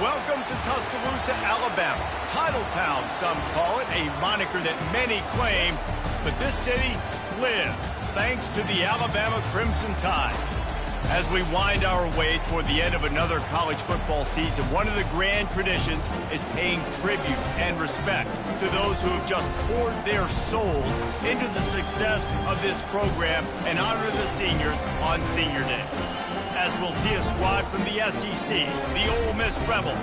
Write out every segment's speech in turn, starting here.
Welcome to Tuscaloosa, Alabama. Titletown, some call it, a moniker that many claim, but this city lives thanks to the Alabama Crimson Tide. As we wind our way toward the end of another college football season, one of the grand traditions is paying tribute and respect to those who have just poured their souls into the success of this program and honor the seniors on Senior Day. As we'll see a squad from the SEC, the Ole Miss Rebels,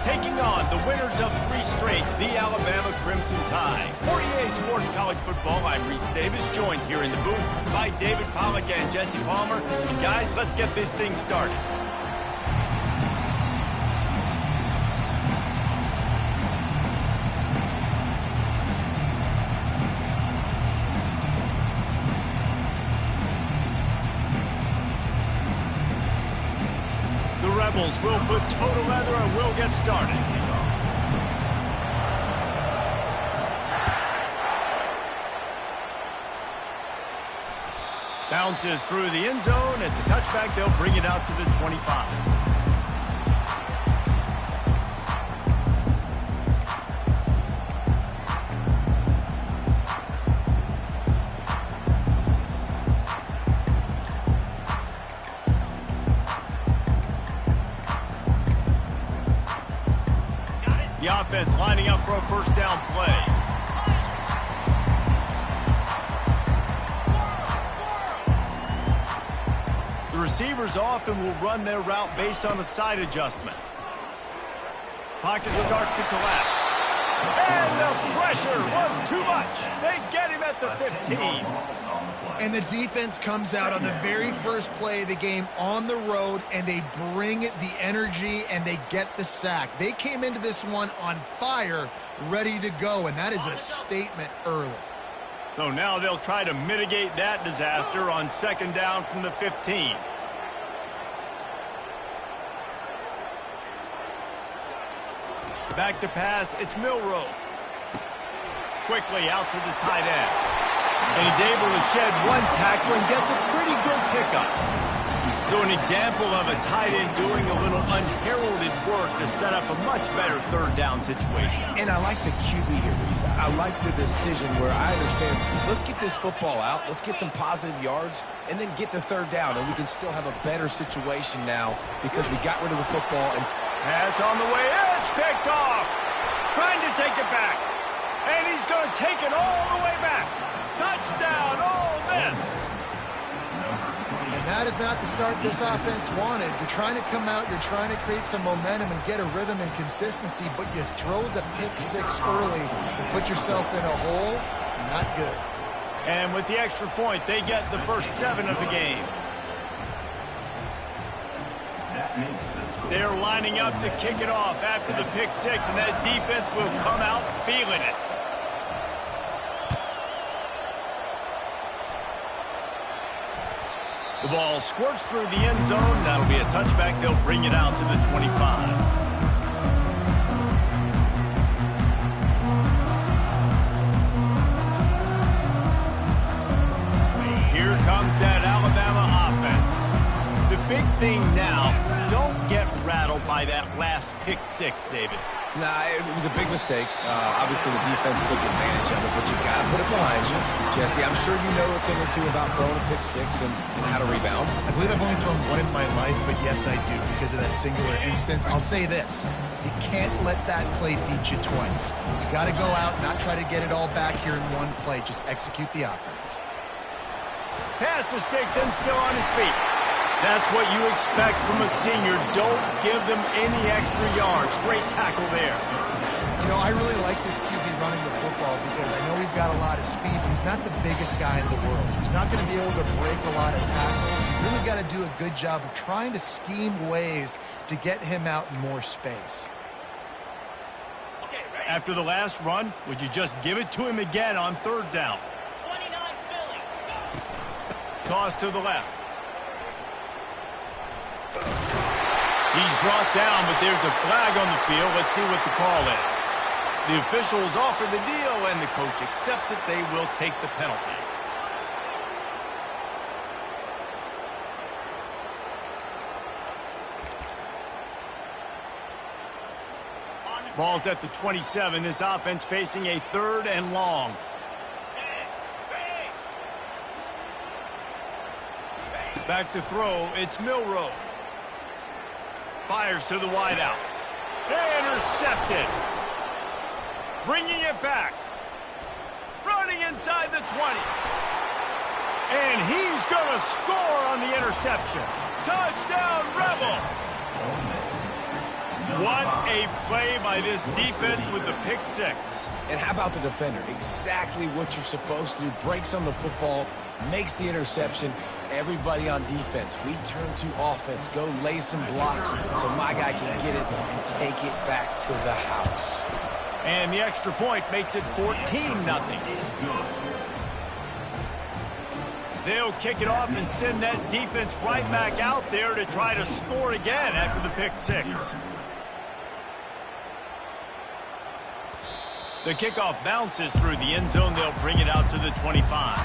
taking on the winners of 3 straight, the Alabama Crimson Tide. For EA Sports College Football, I'm Reese Davis, joined here in the booth by David Pollack and Jesse Palmer. And guys, let's get this thing started. Rebels will put total leather and we'll get started. Bounces through the end zone. It's a touchback. They'll bring it out to the 25. The offense lining up for a first down play. The receivers often will run their route based on a side adjustment. Pocket starts to collapse. And the pressure was too much. They get him at the 15. And the defense comes out on the very first play of the game on the road, and they bring the energy, and they get the sack. They came into this one on fire, ready to go, and that is a statement early. So now they'll try to mitigate that disaster on second down from the 15. Back to pass, it's Milroe. Quickly out to the tight end. And he's able to shed one tackle and gets a pretty good pickup. So an example of a tight end doing a little unheralded work to set up a much better third down situation. And I like the QB here, Reese. I like the decision where I understand, let's get this football out, let's get some positive yards, and then get to third down, and we can still have a better situation now because we got rid of the football. And pass on the way, it's picked off. Trying to take it back. And he's going to take it all the way back. Touchdown, Ole Miss! And that is not the start this offense wanted. You're trying to come out, you're trying to create some momentum and get a rhythm and consistency, but you throw the pick 6 early and put yourself in a hole. Not good. And with the extra point, they get the first 7 of the game. They're lining up to kick it off after the pick 6, and that defense will come out feeling it. The ball squirts through the end zone. That'll be a touchback. They'll bring it out to the 25. Here comes that Alabama offense. The big thing now, don't get rattled by that last pick 6, David. Nah, it was a big mistake. Obviously, the defense took advantage of it, but you got to put it behind you. Jesse, I'm sure you know a thing or two about throwing a pick 6 and how to rebound. I believe I've only thrown one in my life, but yes, I do because of that singular instance. I'll say this. You can't let that play beat you twice. You got to go out, not try to get it all back here in one play. Just execute the offense. Pass the sticks and still on his feet. That's what you expect from a senior. Don't give them any extra yards. Great tackle there. You know, I really like this QB running the football because I know he's got a lot of speed, but he's not the biggest guy in the world. So he's not going to be able to break a lot of tackles. You really got to do a good job of trying to scheme ways to get him out in more space. After the last run, would you just give it to him again on third down? 29 Philly. Toss to the left. He's brought down, but there's a flag on the field. Let's see what the call is. The officials offer the deal, and the coach accepts it. They will take the penalty. Ball's at the 27. This offense facing a 3rd and long. Back to throw. It's Milroe. Fires to the wideout. Intercepted. Bringing it back. Running inside the 20. And he's going to score on the interception. Touchdown, Rebels! What a play by this defense with the pick 6. And how about the defender? Exactly what you're supposed to do. Breaks on the football, makes the interception. Everybody on defense, we turn to offense. Go lay some blocks so my guy can get it and take it back to the house. And the extra point makes it 14-0. They'll kick it off and send that defense right back out there to try to score again after the pick 6. The kickoff bounces through the end zone. They'll bring it out to the 25.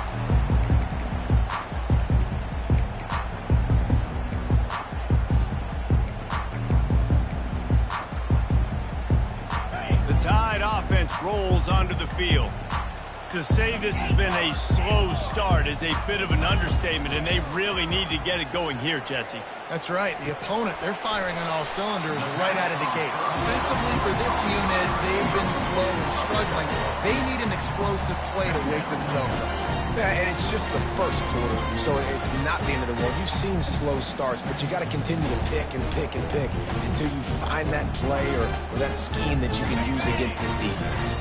The Tide offense rolls onto the field. To say this has been a slow start is a bit of an understatement, and they really need to get it going here, Jesse. That's right. The opponent, they're firing on all cylinders right out of the gate. Offensively for this unit, they've been slow and struggling. They need an explosive play to wake themselves up. Yeah, and it's just the first quarter, so it's not the end of the world. You've seen slow starts, but you got to continue to pick and pick and pick until you find that play or that scheme that you can use against this defense.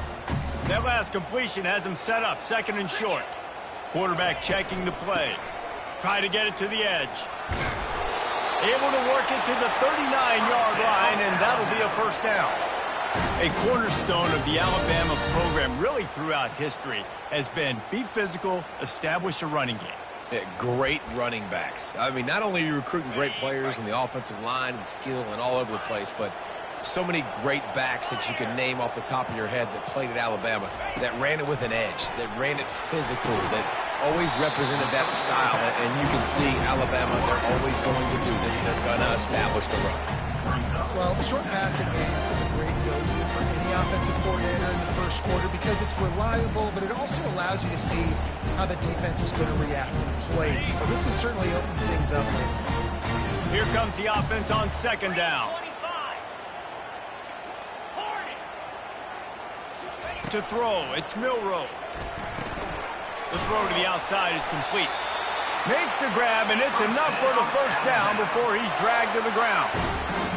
That last completion has him set up, 2nd and short. Quarterback checking the play. Try to get it to the edge. Able to work it to the 39-yard line, and that'll be a first down. A cornerstone of the Alabama program really throughout history has been be physical, establish a running game. Yeah, great running backs. I mean, not only are you recruiting great players in the offensive line and skill and all over the place, but so many great backs that you can name off the top of your head that played at Alabama, that ran it with an edge, that ran it physical, that always represented that style. And you can see Alabama, they're always going to do this. They're going to establish the run. Well, the short passing game is a great go-to for any offensive coordinator in the first quarter because it's reliable, but it also allows you to see how the defense is going to react to the play. So this can certainly open things up. Here comes the offense on 2nd down. To throw, it's Milroe. The throw to the outside is complete. Makes the grab, and it's enough for the first down before he's dragged to the ground.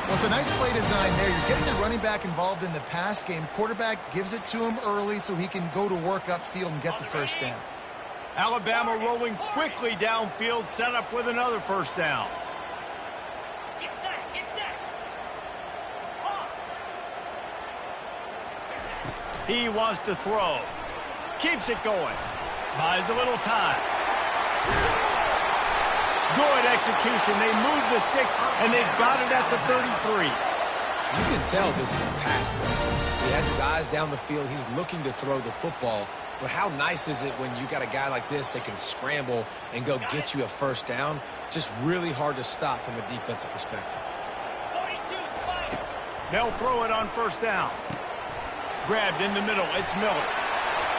Well, it's a nice play design there. You're getting the running back involved in the pass game. Quarterback gives it to him early so he can go to work upfield and get the first down. Alabama rolling quickly downfield, set up with another first down. He wants to throw. Keeps it going. Buys a little time. Good execution. They move the sticks, and they've got it at the 33. You can tell this is a pass play. He has his eyes down the field. He's looking to throw the football. But how nice is it when you got a guy like this that can scramble and go get you a first down? It's just really hard to stop from a defensive perspective. They'll throw it on first down. Grabbed in the middle. It's Miller.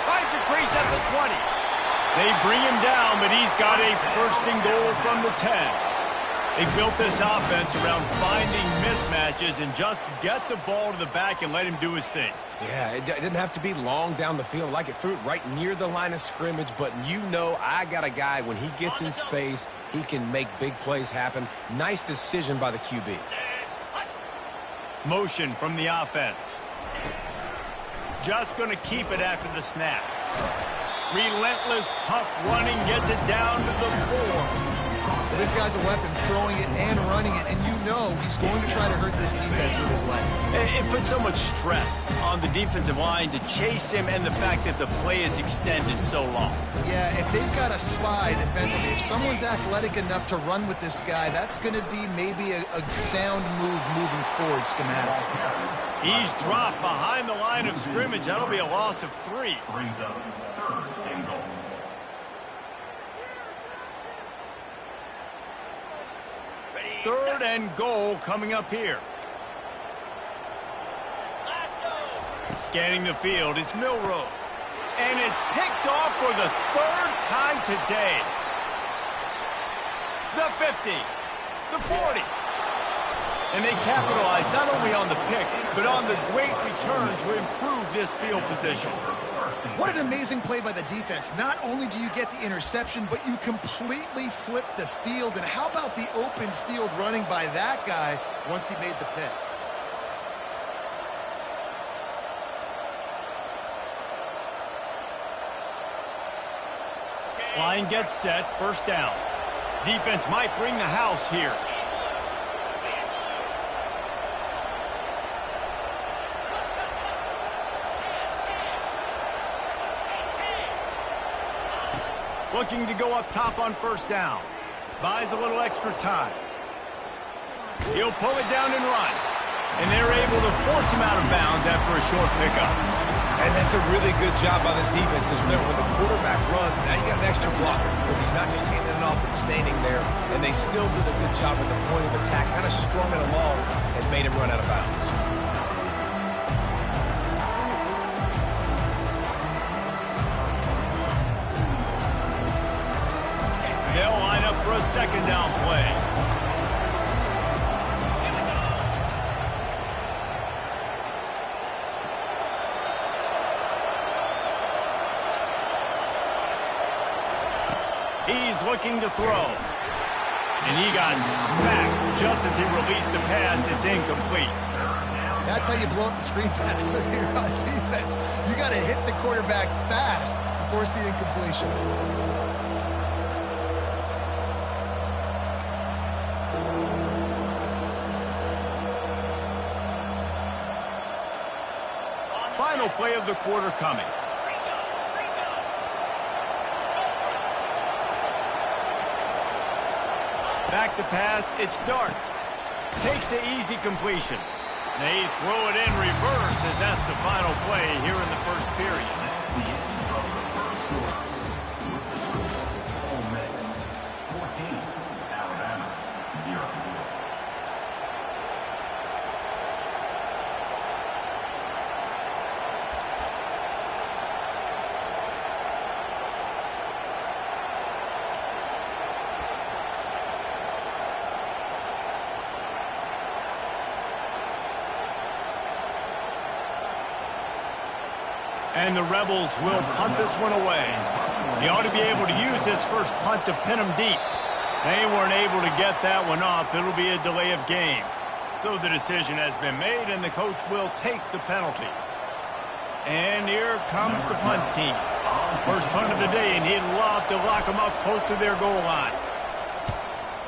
Finds a crease at the 20. They bring him down, but he's got a 1st and goal from the 10. They built this offense around finding mismatches and just get the ball to the back and let him do his thing. Yeah, it didn't have to be long down the field. Like it threw it right near the line of scrimmage, but you know I got a guy, when he gets in space, he can make big plays happen. Nice decision by the QB. Motion from the offense. Just going to keep it after the snap. Relentless, tough running, gets it down to the 4. This guy's a weapon, throwing it and running it, and you know he's going to try to hurt this defense with his legs. It puts so much stress on the defensive line to chase him, and the fact that the play is extended so long. Yeah, if they've got a spy defensively, if someone's athletic enough to run with this guy, that's going to be maybe a sound move moving forward schematically. He's dropped behind the line of scrimmage. That'll be a loss of 3. Brings up 3rd and goal. Third and goal coming up here. Scanning the field, it's Milrow. And it's picked off for the third time today. The 50, the 40. And they capitalize not only on the pick, but on the great return to improve this field position. What an amazing play by the defense. Not only do you get the interception, but you completely flip the field. And how about the open field running by that guy once he made the pick? Line gets set, first down. Defense might bring the house here. Looking to go up top on first down. Buys a little extra time. He'll pull it down and run. And they're able to force him out of bounds after a short pickup. And that's a really good job by this defense, because remember, when the quarterback runs, now you got an extra blocker, because he's not just handing it off and standing there, and they still did a good job at the point of attack, kind of strung it along and made him run out of bounds. They'll line up for a second down play. He's looking to throw. And he got smacked just as he released the pass. It's incomplete. That's how you blow up the screen pass if you're on defense. You got to hit the quarterback fast and force the incompletion. Final play of the quarter coming. Back to pass, it's Dart. Takes the easy completion. They throw it in reverse as that's the final play here in the first period. The end of the first quarter. Ole Miss 14, Alabama 0. And the Rebels will punt this one away. He ought to be able to use this first punt to pin them deep. They weren't able to get that one off. It'll be a delay of game. So the decision has been made, and the coach will take the penalty. And here comes the punt team. First punt of the day, and he'd love to lock them up close to their goal line.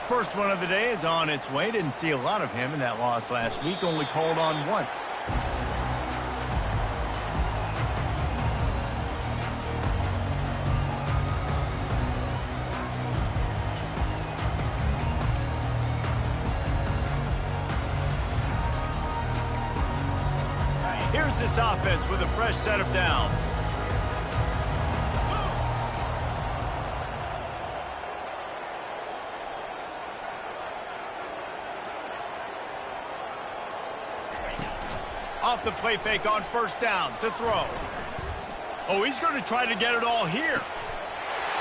First one of the day is on its way. Didn't see a lot of him in that loss last week. Only called on once. Here's this offense with a fresh set of downs. Off the play fake on first down to throw. Oh, he's going to try to get it all here.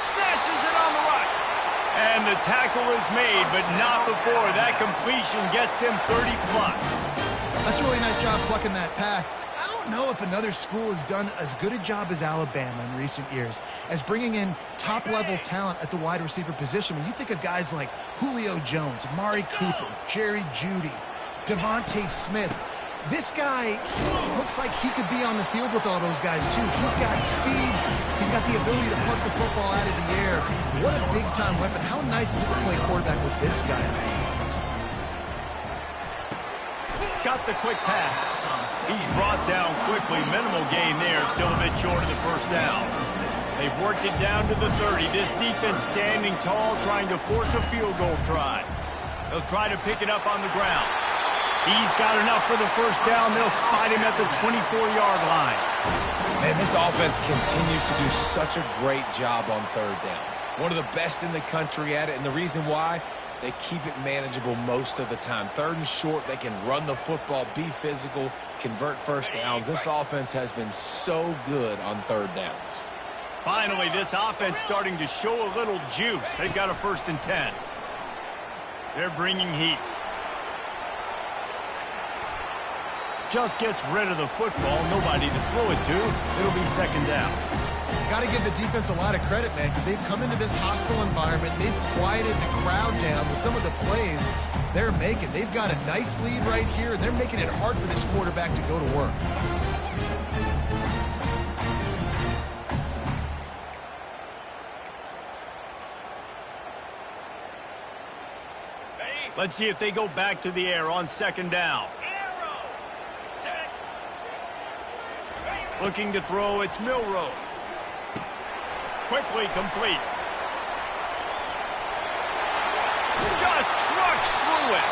Snatches it on the right. And the tackle is made, but not before that completion gets them 30+. That's a really nice job plucking that pass. I don't know if another school has done as good a job as Alabama in recent years as bringing in top-level talent at the wide receiver position. When you think of guys like Julio Jones, Amari Cooper, Jerry Jeudy, Devontae Smith, this guy looks like he could be on the field with all those guys, too. He's got speed. He's got the ability to pluck the football out of the air. What a big-time weapon. How nice is it to play quarterback with this guy on the defense? Got the quick pass. He's brought down quickly. Minimal gain there. Still a bit short of the first down. They've worked it down to the 30. This defense standing tall, trying to force a field goal try. They'll try to pick it up on the ground. He's got enough for the first down. They'll spot him at the 24-yard line. Man, this offense continues to do such a great job on third down. One of the best in the country at it, and the reason why They keep it manageable most of the time. 3rd and short, they can run the football, be physical, convert first downs. This offense has been so good on 3rd downs. Finally, this offense starting to show a little juice. They've got a 1st and 10. They're bringing heat. Just gets rid of the football. Nobody to throw it to. It'll be 2nd down. Got to give the defense a lot of credit, man, because they've come into this hostile environment. They've quieted the crowd down with some of the plays they're making. They've got a nice lead right here, and they're making it hard for this quarterback to go to work. Let's see if they go back to the air on 2nd down. Looking to throw, it's Milroe. Quickly complete. Just trucks through it.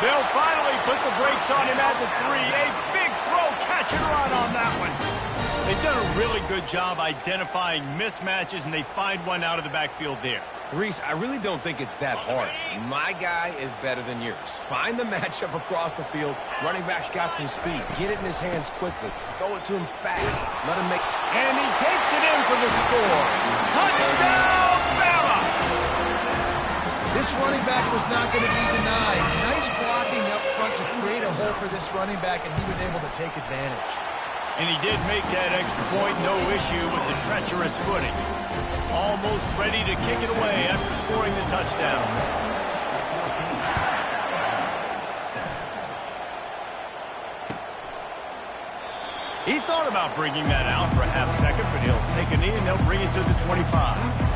They'll finally put the brakes on him at the 3. A big throw, catch and run on that one. They've done a really good job identifying mismatches, and they find one out of the backfield there. Reese, I really don't think it's that hard. My guy is better than yours. Find the matchup across the field. Running back's got some speed. Get it in his hands quickly. Throw it to him fast. Let him make... And he takes it in for the score. Touchdown, Bama! This running back was not going to be denied. Nice blocking up front to create a hole for this running back, and he was able to take advantage. And he did make that extra point, no issue with the treacherous footing. Almost ready to kick it away after scoring the touchdown. He thought about bringing that out for a half second, but he'll take a knee and they'll bring it to the 25.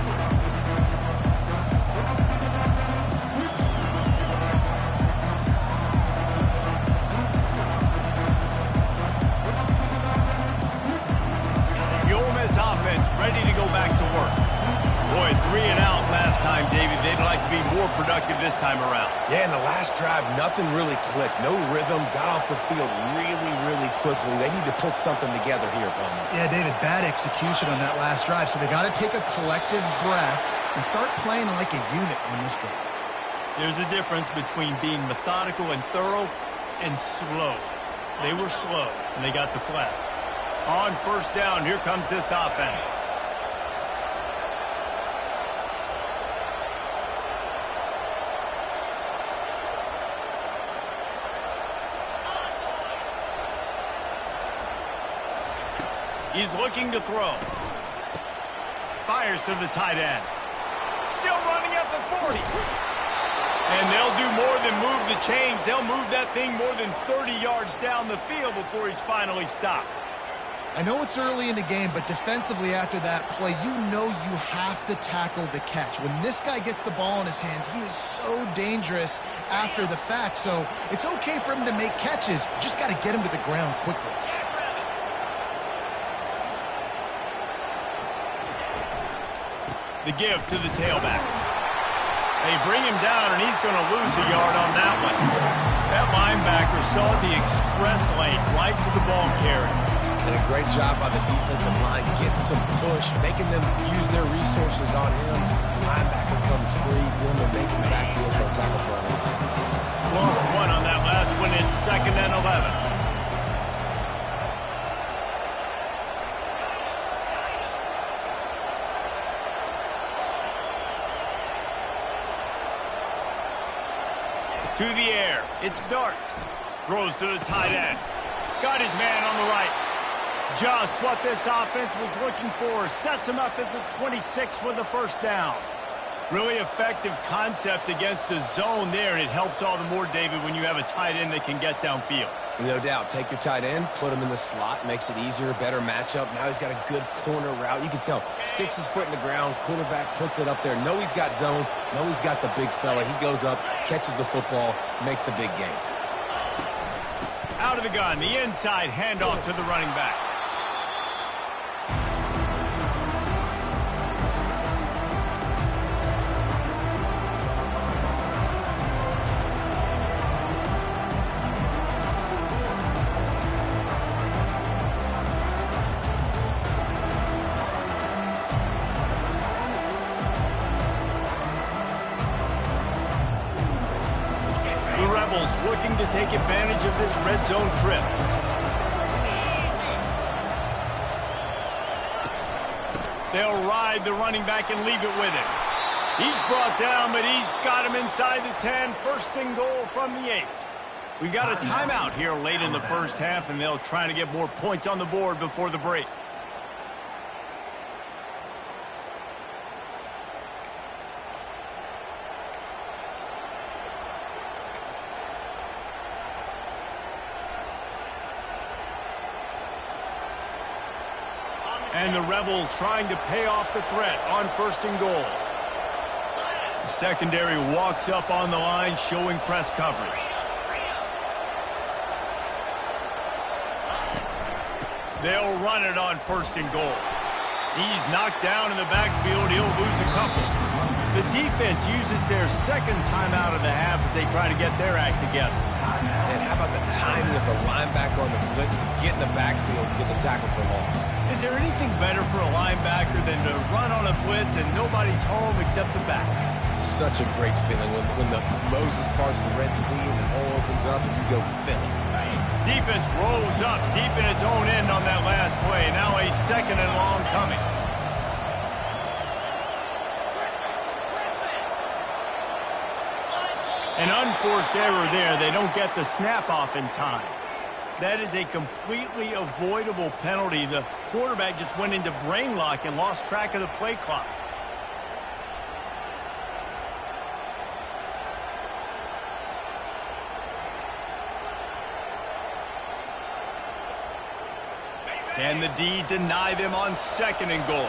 Offense ready to go back to work. Boy, 3 and out last time, David. They'd like to be more productive this time around. Yeah, in the last drive, nothing really clicked. No rhythm. Got off the field really, really quickly. They need to put something together here, Palmer. Yeah, David, bad execution on that last drive. So they got to take a collective breath and start playing like a unit on this drive. There's a difference between being methodical and thorough and slow. They were slow, and they got the flag. On 1st down, here comes this offense. He's looking to throw. Fires to the tight end. Still running at the 40. And they'll do more than move the chains. They'll move that thing more than 30 yards down the field before he's finally stopped. I know it's early in the game, but defensively after that play, you know you have to tackle the catch. When this guy gets the ball in his hands, he is so dangerous after the fact. So it's okay for him to make catches. You just got to get him to the ground quickly. The give to the tailback. They bring him down, and he's going to lose a yard on that one. That linebacker saw the express lane right to the ball carrier. And a great job by the defensive line getting some push, making them use their resources on him. Linebacker comes free, boom, and making the backfield for a tackle for a loss. Lost one on that last one. It's 2nd and 11. To the air. It's Dart. Throws to the tight end. Got his man on the right. Just what this offense was looking for. Sets him up at the 26 with the 1st down. Really effective concept against the zone there, and it helps all the more, David, when you have a tight end that can get downfield. No doubt. Take your tight end, put him in the slot, makes it easier, better matchup. Now he's got a good corner route. You can tell. Sticks his foot in the ground, quarterback puts it up there. Know he's got zone, know he's got the big fella. He goes up, catches the football, makes the big game. Out of the gun, the inside handoff to the running back. take advantage of this red zone trip. They'll ride the running back and leave it with him. He's brought down, but he's got him inside the 10. First and goal from the 8. We got a timeout here late in the first half, and they'll try to get more points on the board before the break. And the Rebels trying to pay off the threat on first and goal. The secondary walks up on the line, showing press coverage. They'll run it on first and goal. He's knocked down in the backfield. He'll lose a couple. The defense uses their second timeout of the half as they try to get their act together. And how about the timing of the linebacker on the blitz to get in the backfield and get the tackle for loss? Is there anything better for a linebacker than to run on a blitz and nobody's home except the back? Such a great feeling when the Moses parts the Red Sea and the hole opens up and you go fill it. Defense rolls up deep in its own end on that last play. Now a second and long coming. An unforced error there. They don't get the snap off in time. That is a completely avoidable penalty. The quarterback just went into brain lock and lost track of the play clock. Can the D deny them on second and goal?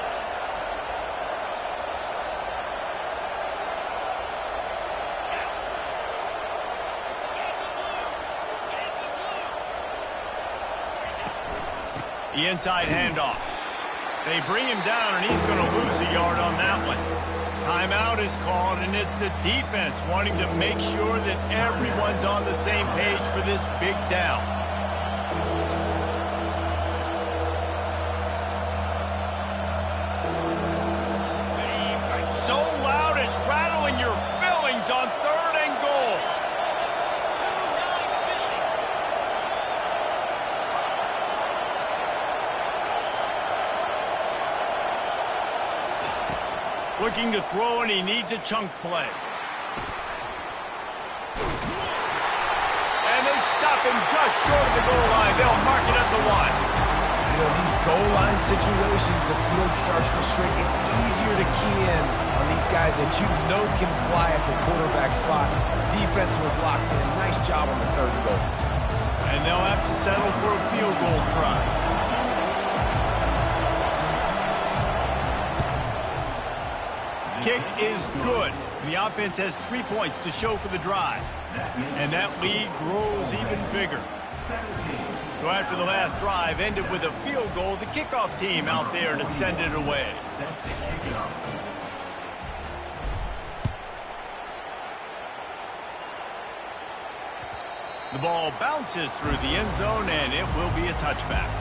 The inside handoff. They bring him down, and he's going to lose a yard on that one. Timeout is called, and it's the defense wanting to make sure that everyone's on the same page for this big down. So loud it's rattling your fillings on third and goal. Looking to throw, and he needs a chunk play. And they stop him just short of the goal line. They'll mark it at the 1. You know, these goal line situations, the field starts to shrink. It's easier to key in on these guys that you know can fly at the quarterback spot. Defense was locked in. Nice job on the third and goal. And they'll have to settle for a field goal try. Kick is good. The offense has 3 points to show for the drive. And that lead grows even bigger. So after the last drive ended with a field goal, the kickoff team out there to send it away. The ball bounces through the end zone, and it will be a touchback.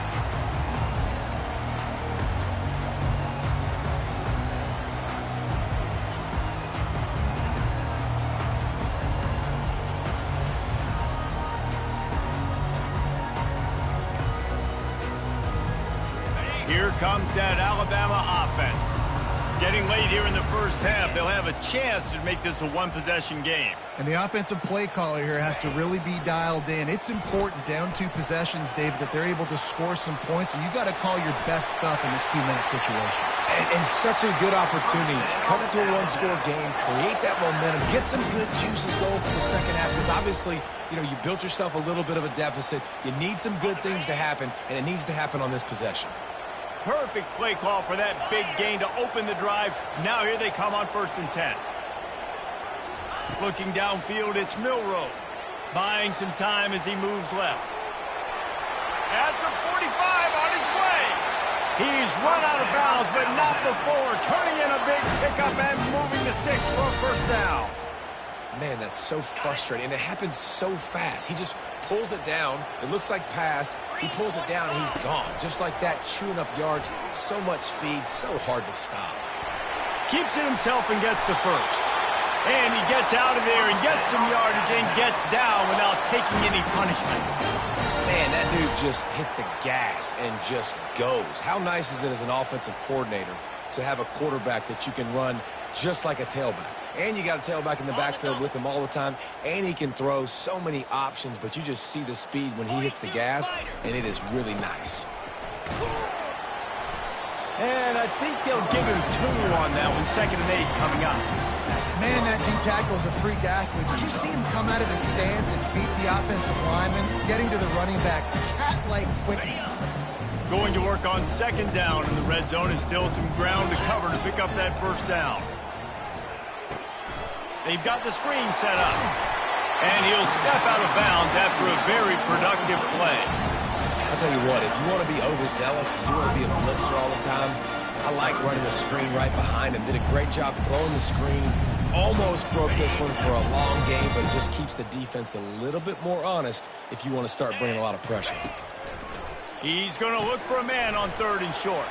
Here comes that Alabama offense. Getting late here in the first half, they'll have a chance to make this a one-possession game. And the offensive play caller here has to really be dialed in. It's important down 2 possessions, David, that they're able to score some points. So you got to call your best stuff in this 2-minute situation. And such a good opportunity to come into a one-score game, create that momentum, get some good juices going for the second half. Because obviously, you know, you built yourself a little bit of a deficit. You need some good things to happen, and it needs to happen on this possession. Perfect play call for that big gain to open the drive. Now here they come on 1st and 10. Looking downfield, it's Milroe. Buying some time as he moves left. At the 45 on his way. He's run out of bounds, but not before. Turning in a big pickup and moving the sticks for a first down. Man, that's so frustrating. And it happens so fast. He just pulls it down. It looks like pass. He pulls it down, and he's gone. Just like that, chewing up yards. So much speed, so hard to stop. Keeps it himself and gets the first. And he gets out of there and gets some yardage and gets down without taking any punishment. Man, that dude just hits the gas and just goes. How nice is it as an offensive coordinator to have a quarterback that you can run just like a tailback? And you got a tailback in the backfield with him all the time, and he can throw so many options, but you just see the speed when he hits the gas, and it is really nice. And I think they'll give him 2 on that one, 2nd and 8 coming up. Man, that D-tackle is a freak athlete. Did you see him come out of his stance and beat the offensive lineman, getting to the running back, cat-like quickness? Going to work on 2nd down in the red zone, and still some ground to cover to pick up that 1st down. They've got the screen set up. And he'll step out of bounds after a very productive play. I'll tell you what, if you want to be overzealous, you want to be a blitzer all the time, I like running the screen right behind him. Did a great job throwing the screen. Almost broke this one for a long game, but it just keeps the defense a little bit more honest if you want to start bringing a lot of pressure. He's going to look for a man on 3rd and short.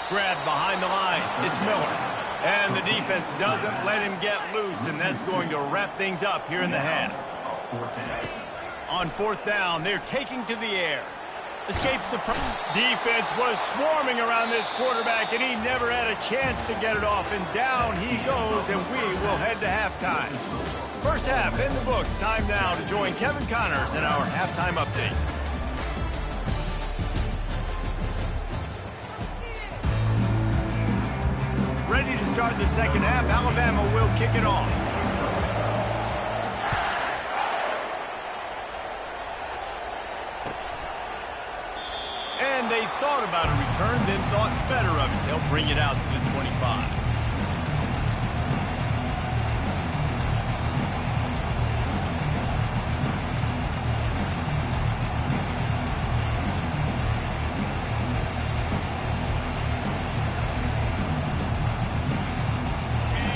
Grabbed behind the line. It's Miller. And the defense doesn't let him get loose, and that's going to wrap things up here in the half. On 4th down, they're taking to the air. Escapes the defense was swarming around this quarterback, and he never had a chance to get it off. And down he goes, and we will head to halftime. 1st half in the books. Time now to join Kevin Connors in our halftime update. Ready to start the 2nd half. Alabama will kick it off. And they thought about a return, then thought better of it. They'll bring it out to the 25.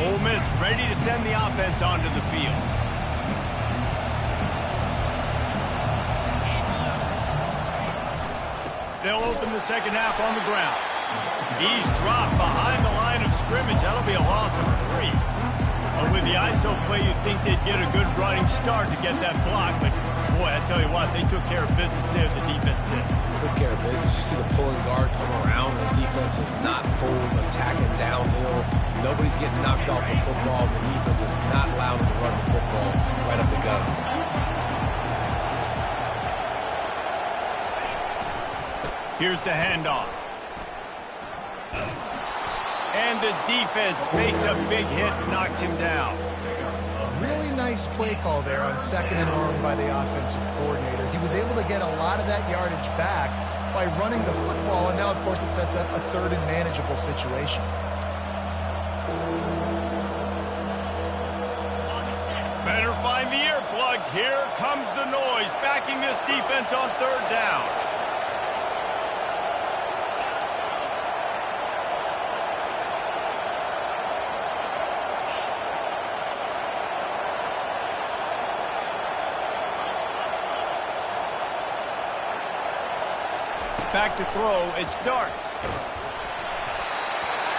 Ole Miss ready to send the offense onto the field. They'll open the 2nd half on the ground. He's dropped behind the line of scrimmage. That'll be a loss of 3. Well, with the ISO play, you'd think they'd get a good running start to get that block, but boy, I tell you what, they took care of business there. The defense did. Took care of business. You see the pulling guard come around. The defense is not full, attacking downhill. Nobody's getting knocked off the football. The defense is not allowing them to run the football right up the gut. Here's the handoff. And the defense makes a big hit, knocks him down. Really nice play call there on 2nd and long by the offensive coordinator. He was able to get a lot of that yardage back by running the football, and now, of course, it sets up a 3rd and manageable situation. Better find the earplugs. Here comes the noise, backing this defense on 3rd down. Back to throw, it's Dart.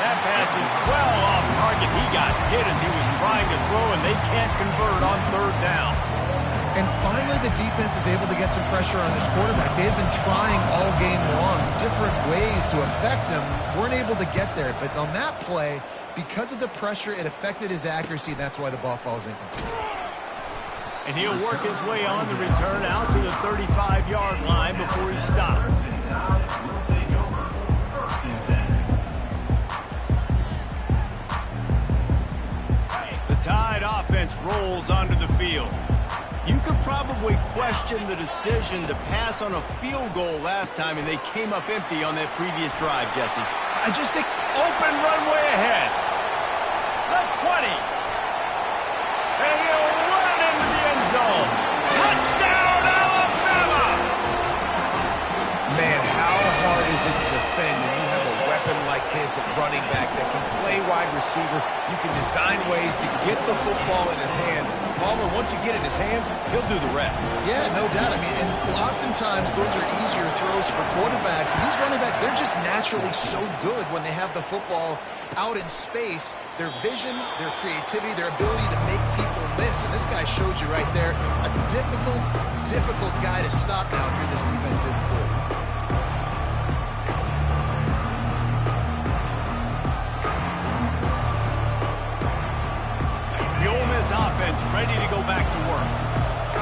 That pass is well off target. He got hit as he was trying to throw, and they can't convert on 3rd down. And finally, the defense is able to get some pressure on this quarterback. They have been trying all game long, different ways to affect him. Weren't able to get there, but on that play, because of the pressure, it affected his accuracy, and that's why the ball falls incomplete. And he'll work his way on the return out to the 35-yard line before he stops. The Tide offense rolls onto the field. You could probably question the decision to pass on a field goal last time, and they came up empty on that previous drive, Jesse. I just think open runway ahead. The 20. And he'll run it into the end zone. Touchdown, Alabama! Man, how hard is it to defend when you have a weapon like this at running back that can play wide receiver? You can design ways to get the football in his hand. Palmer, once you get it in his hands, he'll do the rest. Yeah, no doubt. I mean, and oftentimes those are easier throws for quarterbacks. These running backs, they're just naturally so good when they have the football out in space. Their vision, their creativity, their ability to make people miss. And this guy showed you right there, a difficult guy to stop now if you're this defense moving forward. The Ole Miss offense ready to go back to work.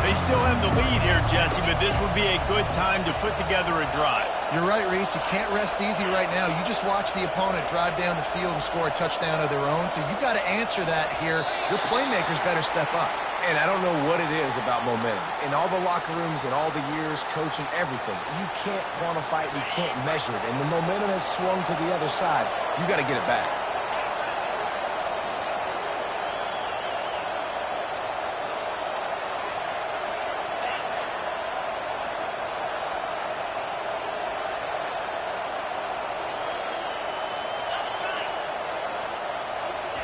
They still have the lead here, Jesse, but this would be a good time to put together a drive. You're right, Reese. You can't rest easy right now. You just watch the opponent drive down the field and score a touchdown of their own, so you've got to answer that here. Your playmakers better step up. And I don't know what it is about momentum. In all the locker rooms, in all the years, coaching, everything, you can't quantify it, you can't measure it. And the momentum has swung to the other side. You got to get it back.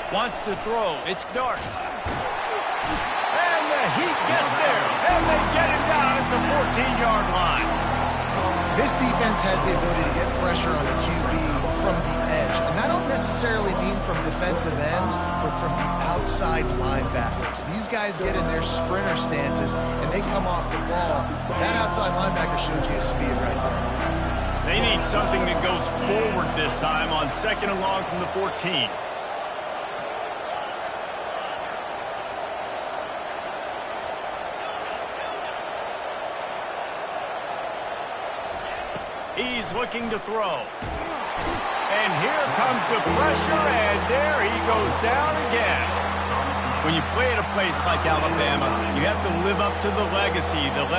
Wants to throw. It's Dart. And the Heat gets there. And they get him down at the 14-yard line. This defense has the ability to get pressure on the QB from the edge. And I don't necessarily mean from defensive ends, but from the outside linebackers. These guys get in their sprinter stances, and they come off the ball. That outside linebacker showed you his speed right there. They need something that goes forward this time on 2nd and long from the 14. He's looking to throw. And here comes the pressure, and there he goes down again. When you play at a place like Alabama, you have to live up to the legacy of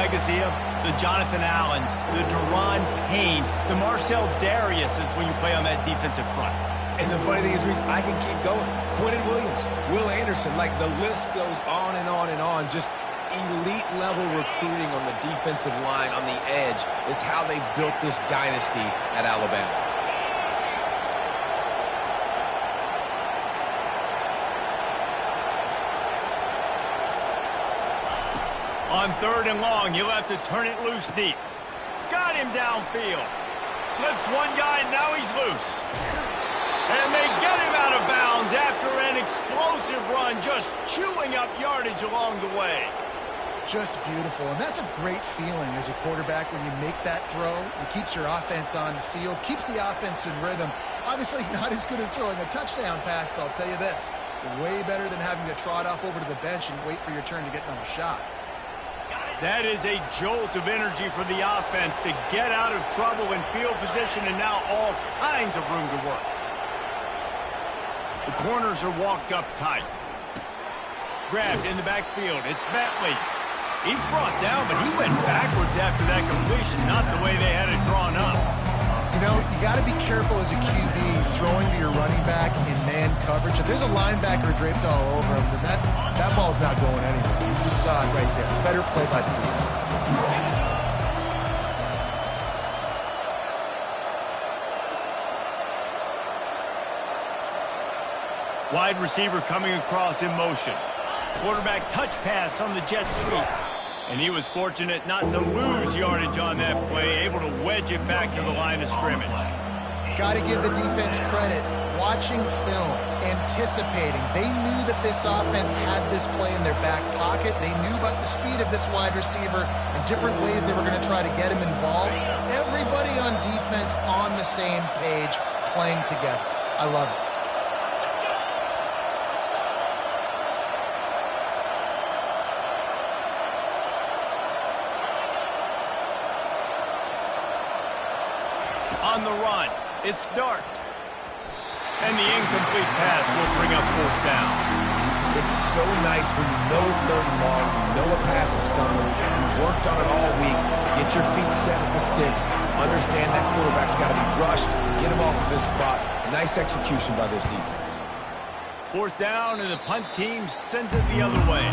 the Jonathan Allens, the Deron Paynes, the Marcel Dariuses when you play on that defensive front. And the funny thing is, Reese, I can keep going. Quentin Williams, Will Anderson, like the list goes on and on and on. Just elite level recruiting on the defensive line, on the edge, is how they built this dynasty at Alabama. On 3rd and long, you'll have to turn it loose deep. Got him downfield. Slips one guy, and now he's loose. And they get him out of bounds after an explosive run, just chewing up yardage along the way. Just beautiful, and that's a great feeling as a quarterback when you make that throw. It keeps your offense on the field, keeps the offense in rhythm. Obviously not as good as throwing a touchdown pass, but I'll tell you this, way better than having to trot off over to the bench and wait for your turn to get another shot. That is a jolt of energy for the offense to get out of trouble in field position, and now all kinds of room to work. The corners are walked up tight. Grabbed in the backfield. It's Bentley. He's brought down, but he went backwards after that completion, not the way they had it drawn up. You know, you got to be careful as a QB throwing to your running back in man coverage. If there's a linebacker draped all over him, then that ball's not going anywhere. You just saw it right there. Better play by the defense. Wide receiver coming across in motion. Quarterback touch pass on the jet sweep. And he was fortunate not to lose yardage on that play, able to wedge it back to the line of scrimmage. Got to give the defense credit. Watching film, anticipating. They knew that this offense had this play in their back pocket. They knew about the speed of this wide receiver and different ways they were going to try to get him involved. Everybody on defense on the same page, playing together. I love it. On the run, it's Dart. And the incomplete pass will bring up 4th down. It's so nice when you know it's 3rd and long, you know a pass is coming, you worked on it all week, get your feet set at the sticks, understand that quarterback's got to be rushed, get him off of his spot. Nice execution by this defense. 4th down, and the punt team sends it the other way.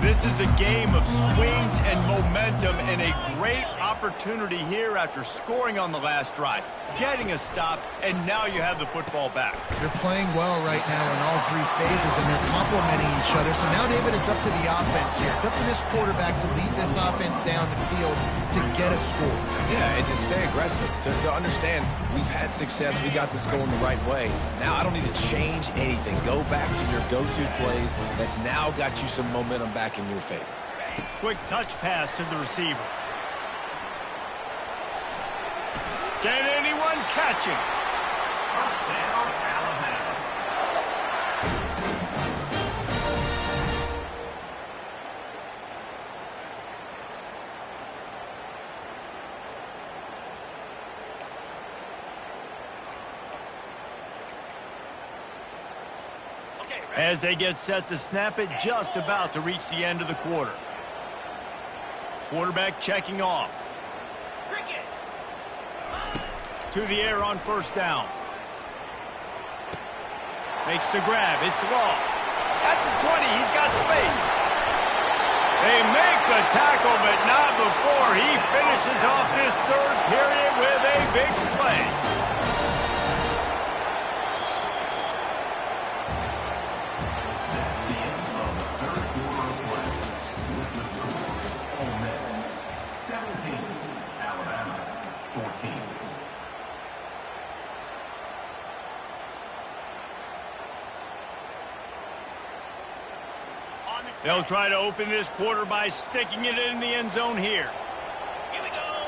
This This is a game of swings and momentum, and a great opportunity here after scoring on the last drive, getting a stop, and now you have the football back. They're playing well right now in all three phases, and they're complementing each other. So now, David, it's up to the offense here. It's up to this quarterback to lead this offense down the field to get a score. Yeah, and to stay aggressive, to understand we've had success, we got this going the right way. Now I don't need to change anything. Go back to your go-to plays. That's now got you some momentum back in your favor. Quick touch pass to the receiver. Can anyone catch him? First down, Alabama. As they get set to snap it, just about to reach the end of the quarter. Quarterback checking off. To the air on first down. Makes the grab. It's long. At the 20, he's got space. They make the tackle, but not before he finishes off this third period with a big play. That's the end of the third quarter of play. With the score, Ole Miss 17, Alabama 14. They'll try to open this quarter by sticking it in the end zone here. Here we go.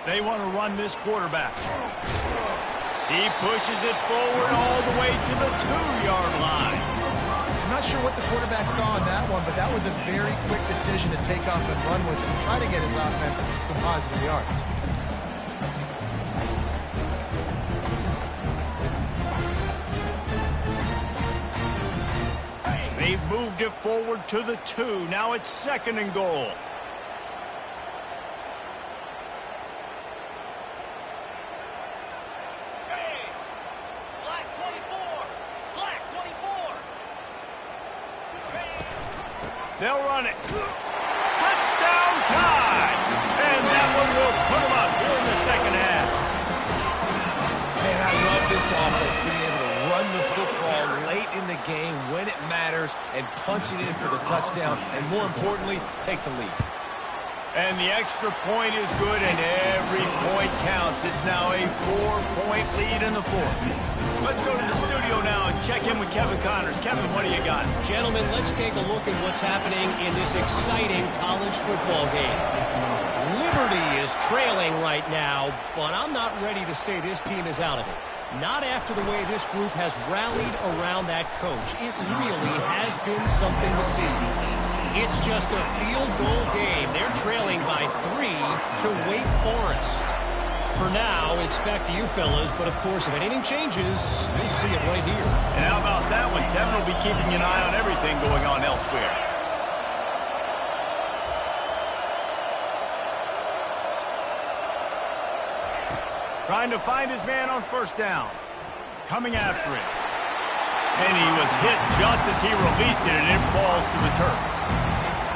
They want to run this quarterback. He pushes it forward all the way to the 2-yard line. I'm not sure what the quarterback saw in that one, but that was a very quick decision to take off and run with it and try to get his offense some positive yards. They've moved it forward to the 2. Now it's 2nd and goal. Hey, black 24. Black 24. They'll run it. Touchdown tie! And that one will put them up here in the second half. Man, I love this offense being able to run the football late in the game when it matters and punch it in for the touchdown, and more importantly, take the lead. And the extra point is good, and every point counts. It's now a 4-point lead in the fourth. Let's go to the studio now and check in with Kevin Connors. Kevin, what do you got? Gentlemen, let's take a look at what's happening in this exciting college football game. Liberty is trailing right now, but I'm not ready to say this team is out of it. Not after the way this group has rallied around that coach. It really has been something to see. It's just a field goal game. They're trailing by 3 to Wake Forest. For now, it's back to you fellas, but of course, if anything changes, you'll see it right here. And how about that one? Kevin will be keeping an eye on everything going on elsewhere. Trying to find his man on first down. Coming after it. And he was hit just as he released it, and it falls to the turf.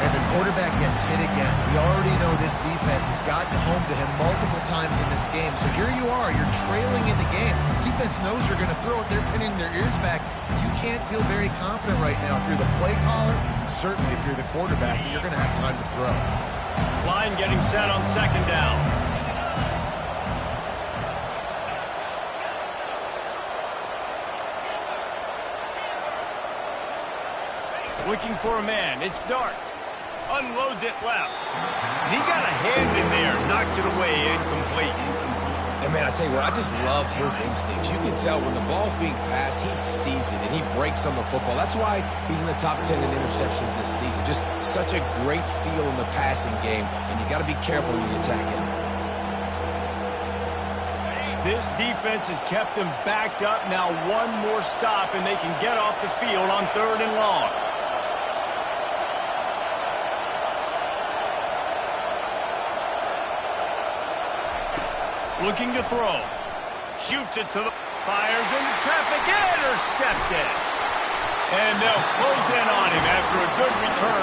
And the quarterback gets hit again. We already know this defense has gotten home to him multiple times in this game. So here you are. You're trailing in the game. Defense knows you're going to throw it. They're pinning their ears back. You can't feel very confident right now if you're the play caller, certainly if you're the quarterback, that you're going to have time to throw. Line getting set on second down. Looking for a man. It's dark. Unloads it left. And he got a hand in there. Knocks it away. Incomplete. And man, I tell you what, I just love his instincts. You can tell when the ball's being passed, he sees it and he breaks on the football. That's why he's in the top 10 in interceptions this season. Just such a great feel in the passing game, and you got to be careful when you attack him. This defense has kept them backed up. Now one more stop, and they can get off the field on 3rd and long. Looking to throw. Shoots it to the fires into traffic. Intercepted. And they'll close in on him after a good return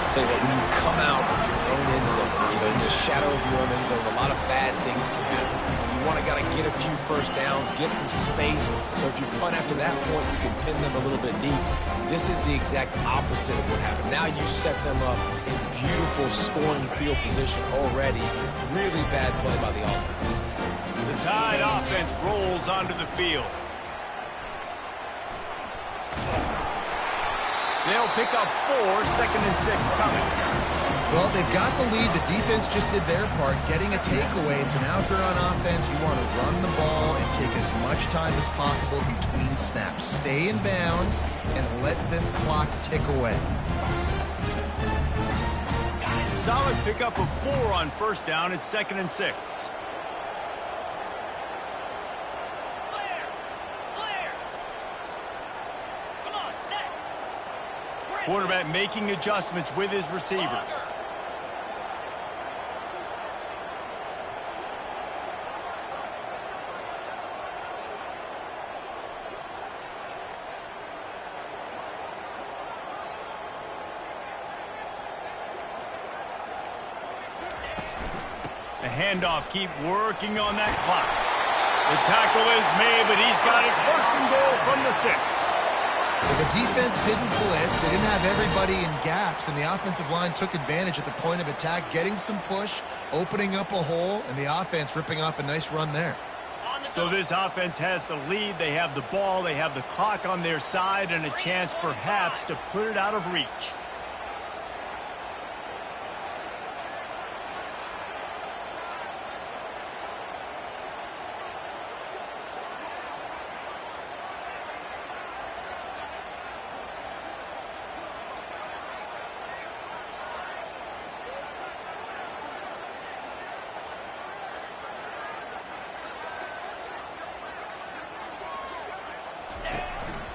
Tell you what, when you come out of your own end zone, in the shadow of your own end zone, a lot of bad things can happen. You want to get a few first downs, get some space, so if you punt after that point, you can pin them a little bit deep. This is the exact opposite of what happened. Now you set them up in beautiful scoring field position already. Really bad play by the offense. The Tide offense rolls onto the field. They'll pick up 4, 2nd and 6 coming. Well, they've got the lead. The defense just did their part, getting a takeaway. So now if you're on offense, you want to run the ball and take as much time as possible between snaps. Stay in bounds and let this clock tick away. Solid pickup of 4 on 1st down. It's 2nd and 6. Quarterback making adjustments with his receivers. The handoff, keep working on that clock. The tackle is made, but he's got it 1st and goal from the 6. Well, the defense didn't blitz. They didn't have everybody in gaps, and the offensive line took advantage at the point of attack, getting some push, opening up a hole, and the offense ripping off a nice run there. So this offense has the lead. They have the ball. They have the clock on their side and a chance perhaps to put it out of reach.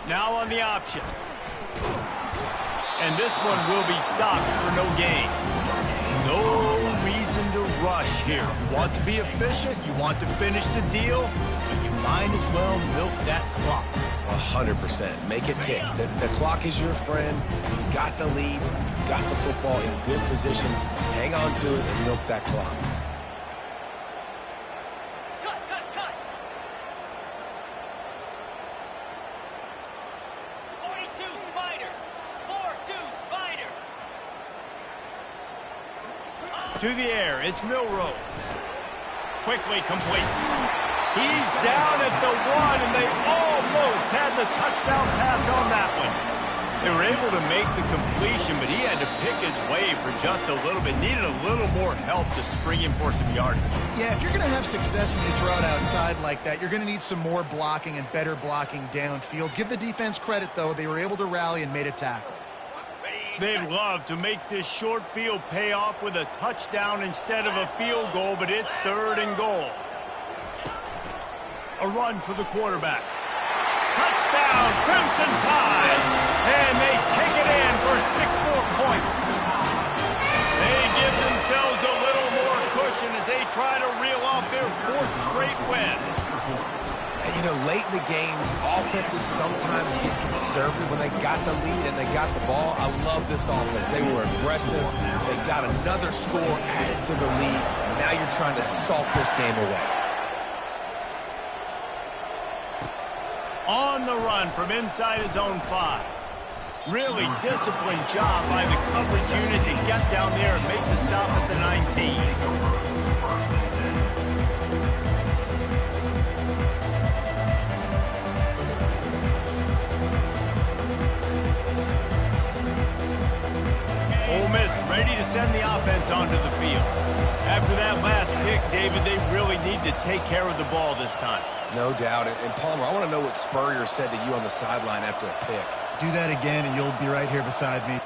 Now on the option. And this one will be stopped for no gain. No reason to rush here. You want to be efficient, you want to finish the deal, but you might as well milk that clock. 100%. Make it tick. The clock is your friend. You've got the lead. You've got the football in good position. Hang on to it and milk that clock. To the air, it's Milrow. Quickly complete. He's down at the 1, and they almost had the touchdown pass on that one. They were able to make the completion, but he had to pick his way for just a little bit. Needed a little more help to spring him for some yardage. Yeah, if you're going to have success when you throw it outside like that, you're going to need some more blocking and better blocking downfield. Give the defense credit, though. They were able to rally and made a tackle. They'd love to make this short field pay off with a touchdown instead of a field goal, but it's 3rd and goal. A run for the quarterback. Touchdown, Crimson Tide! And they take it in for 6 more points. They give themselves a little more cushion as they try to reel off their 4th straight win. And, late in the games, offenses sometimes get conservative when they got the lead and they got the ball. I love this offense. They were aggressive. They got another score added to the lead. Now you're trying to salt this game away. On the run from inside his own 5. Really disciplined job by the coverage unit to get down there and make the stop at the 19. Ole Miss ready to send the offense onto the field. After that last pick, David, they really need to take care of the ball this time. No doubt. And Palmer, I want to know what Spurrier said to you on the sideline after a pick. Do that again, and you'll be right here beside me.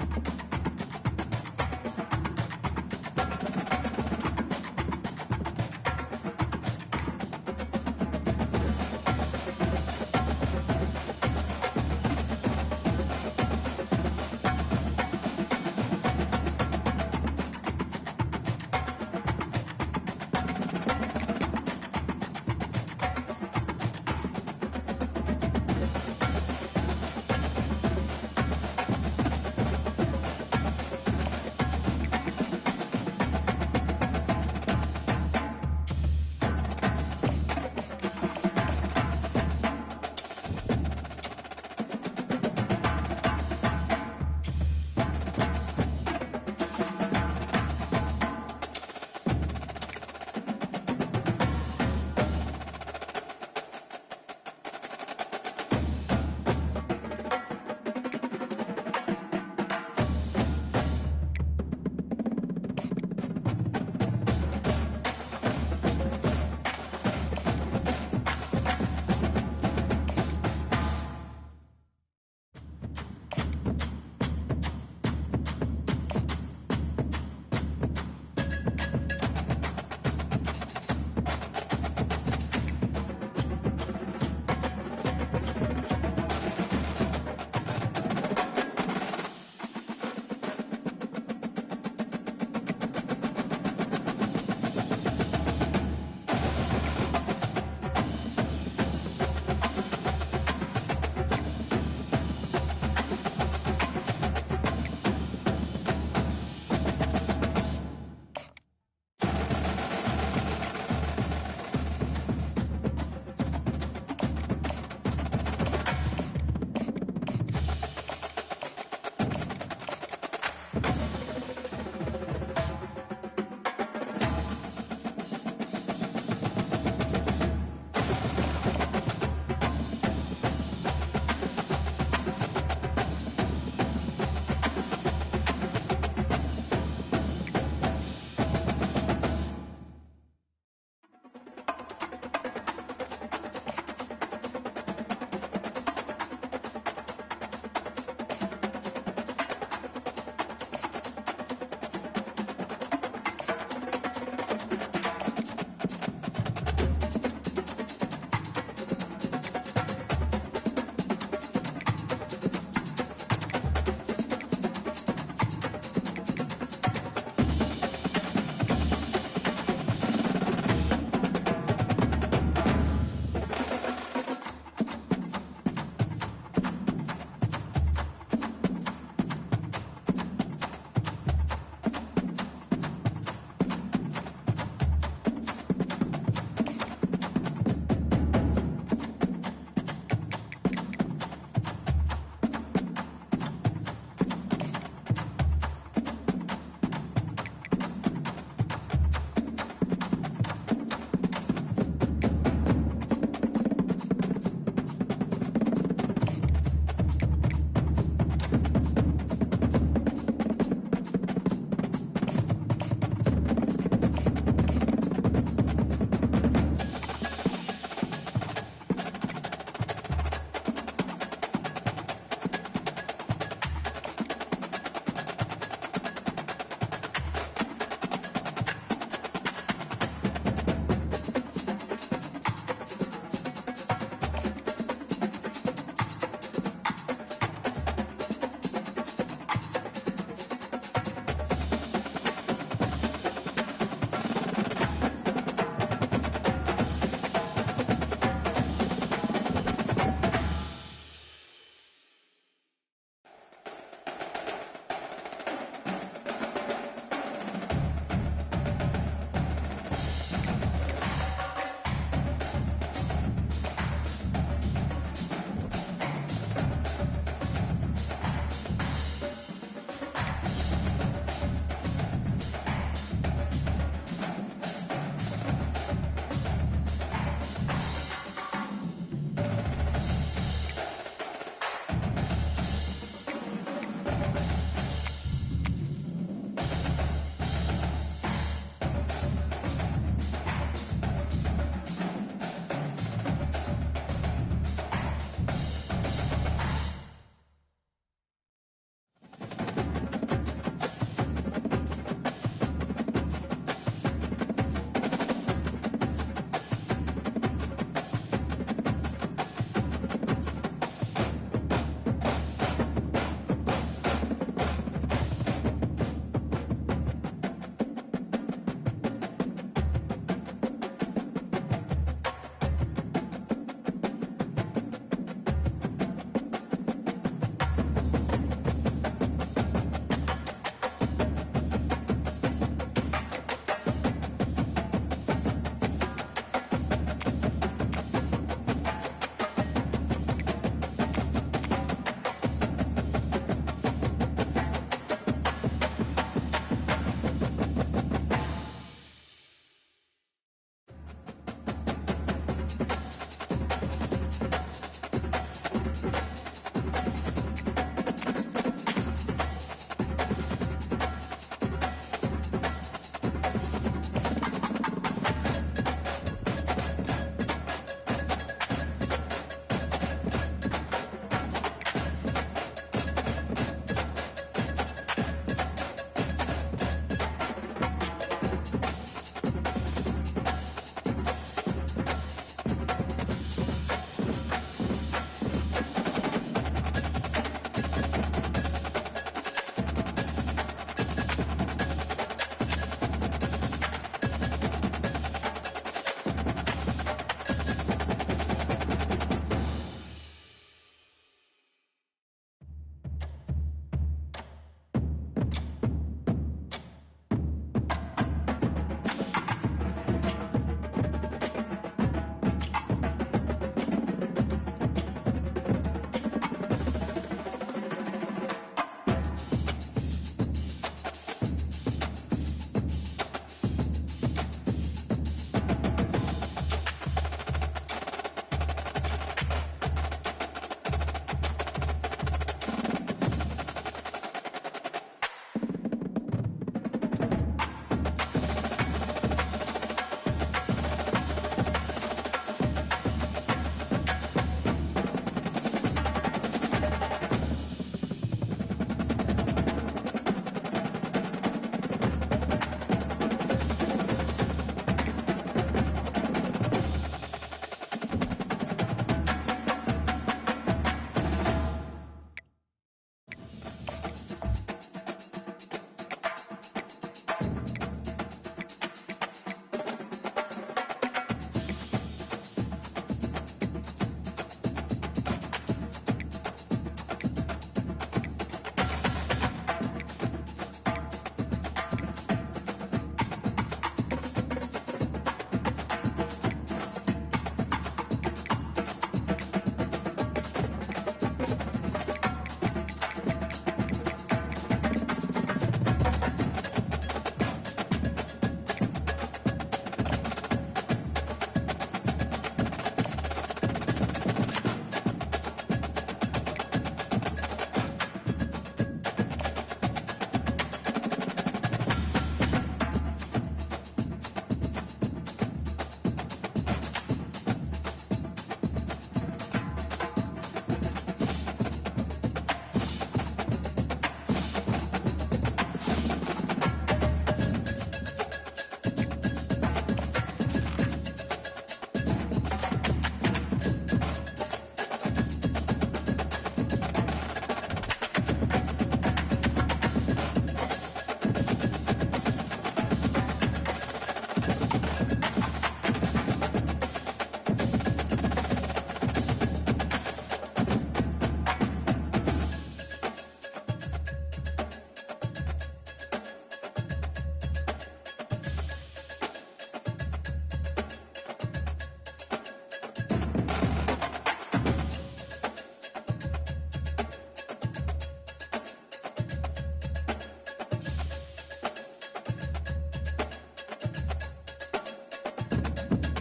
it.